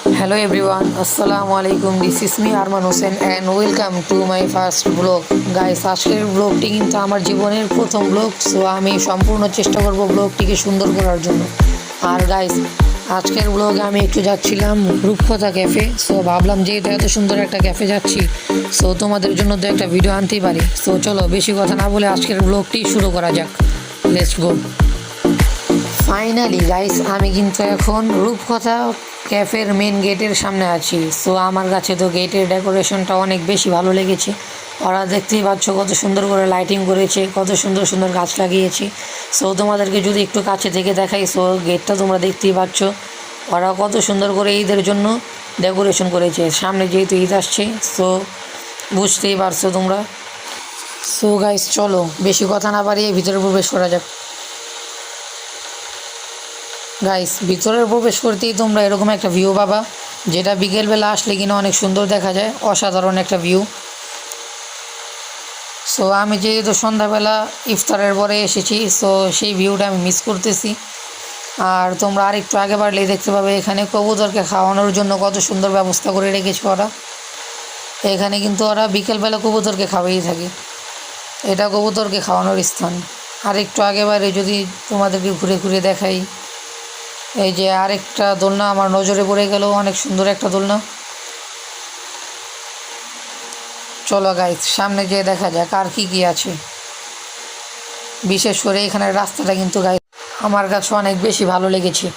Hello everyone, Assalamu alaikum. This is me Arman Hussein and welcome to my first vlog. Guys, আজকের ব্লগটি কিন্তু আমার জীবনের প্রথম ব্লগ, সো আমি সম্পূর্ণ চেষ্টা করব ব্লগটিকে সুন্দর করার জন্য। আর গাইস, আজকের ব্লগে আমি একটু যাচ্ছিলাম রূপকথা ক্যাফে, সো ভাবলাম যেহেতু এত সুন্দর একটা ক্যাফে যাচ্ছি, সো তোমাদের জন্য তো একটা ভিডিও আনতেই পারি। সো চলো বেশি কথা না বলে আজকের ব্লগটি শুরু করা যাক। Let's go. ফাইনালি গাইস, আমি কিন্তু এখন রূপকথা ক্যাফের মেন গেটের সামনে আছি। সো আমার কাছে তো গেটের ডেকোরেশনটা অনেক বেশি ভালো লেগেছে। ওরা দেখতেই পাচ্ছ কত সুন্দর করে লাইটিং করেছে, কত সুন্দর সুন্দর গাছ লাগিয়েছে। সো তোমাদেরকে যদি একটু কাছে থেকে দেখাই, সো গেটটা তোমরা দেখতেই পাচ্ছ ওরা কত সুন্দর করে ঈদের জন্য ডেকোরেশন করেছে। সামনে যেহেতু ঈদ আসছে, সো বুঝতেই পারছো তোমরা। সো গাইস, চলো বেশি কথা না বাড়িয়ে ভিতরে প্রবেশ করা যাক। গাইস, ভিতরে প্রবেশ করতেই তোমরা এরকম একটা ভিউ পাবা, যেটা বিকেলবেলা আসলে কিনা অনেক সুন্দর দেখা যায়, অসাধারণ একটা ভিউ। সো আমি যেহেতু সন্ধ্যাবেলা ইফতারের পরে এসেছি, সো সেই ভিউটা আমি মিস করতেছি। আর তোমরা আরেকটু আগে বাড়লেই দেখতে পাবে এখানে কবুতরকে খাওয়ানোর জন্য কত সুন্দর ব্যবস্থা করে রেখেছে ওরা। এখানে কিন্তু ওরা বিকেলবেলা কবুতরকে খাওয়াই থাকে, এটা কবুতরকে খাওয়ানোর স্থান। আর একটু আগে বাইরে যদি তোমাদেরকে ঘুরে ঘুরে দেখাই, এই যে আরেকটা দোলনা আমার নজরে পড়ে গেল, অনেক সুন্দর একটা দোলনা। চলো গাইস, সামনে যেয়ে দেখা যাক আর কি আছে। বিশেষ করে এখানের রাস্তাটা কিন্তু গাইস আমার কাছে অনেক বেশি ভালো লেগেছে।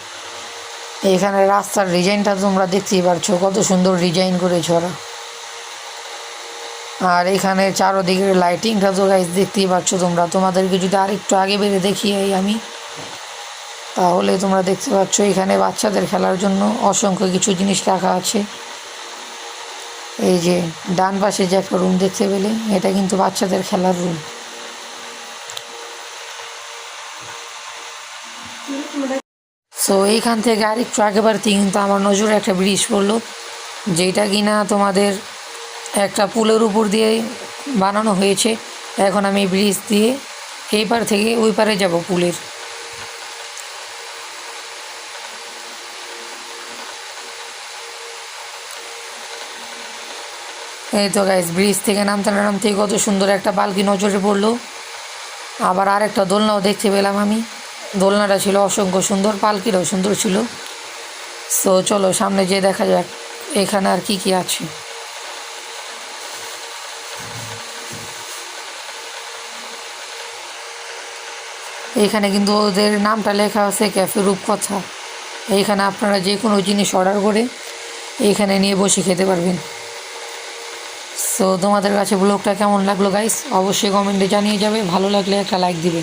এখানে রাস্তার ডিজাইনটা তোমরা দেখতেই পারছো, কত সুন্দর ডিজাইন করেছে ওরা। আর এখানে চারোদিকের লাইটিংটা তো গাইস দেখতেই পাচ্ছ তোমরা। তোমাদেরকে যদি আরেকটু আগে বেড়ে দেখিয়ে আমি, তাহলে তোমরা দেখতে পাচ্ছ এখানে বাচ্চাদের খেলার জন্য অসংখ্য কিছু জিনিস রাখা আছে। এই যে ডান পাশে যে একটা রুম দেখতে পেলে, এটা কিন্তু বাচ্চাদের খেলার রুম। সো এইখান থেকে আরেকটু আগে বাড়তে কিন্তু আমার নজরে একটা ব্রিজ পড়লো, যেটা কিনা তোমাদের একটা পুলের উপর দিয়ে বানানো হয়েছে। এখন আমি ব্রিজ দিয়ে এই পার থেকে ওই পারে যাব পুলের। এই তো গাইস, ব্রিজ থেকে নামতে নামতে কত সুন্দর একটা পালকি নজরে পড়লো। আবার আরেকটা দোলনাও দেখতে পেলাম আমি, দোলনাটা ছিল অসংখ্য সুন্দর, পালকিটাও সুন্দর ছিল। সো চলো সামনে যেয়ে দেখা যাক এখানে আর কি আছে। এইখানে কিন্তু ওদের নামটা লেখা আছে ক্যাফে রূপকথা। এইখানে আপনারা যে কোনো জিনিস অর্ডার করে এইখানে নিয়ে বসে খেতে পারবেন। সো তোমাদের কাছে ব্লগটা কেমন লাগলো গাইস, অবশ্যই কমেন্টে জানিয়ে যাবে। ভালো লাগলে একটা লাইক দিবে।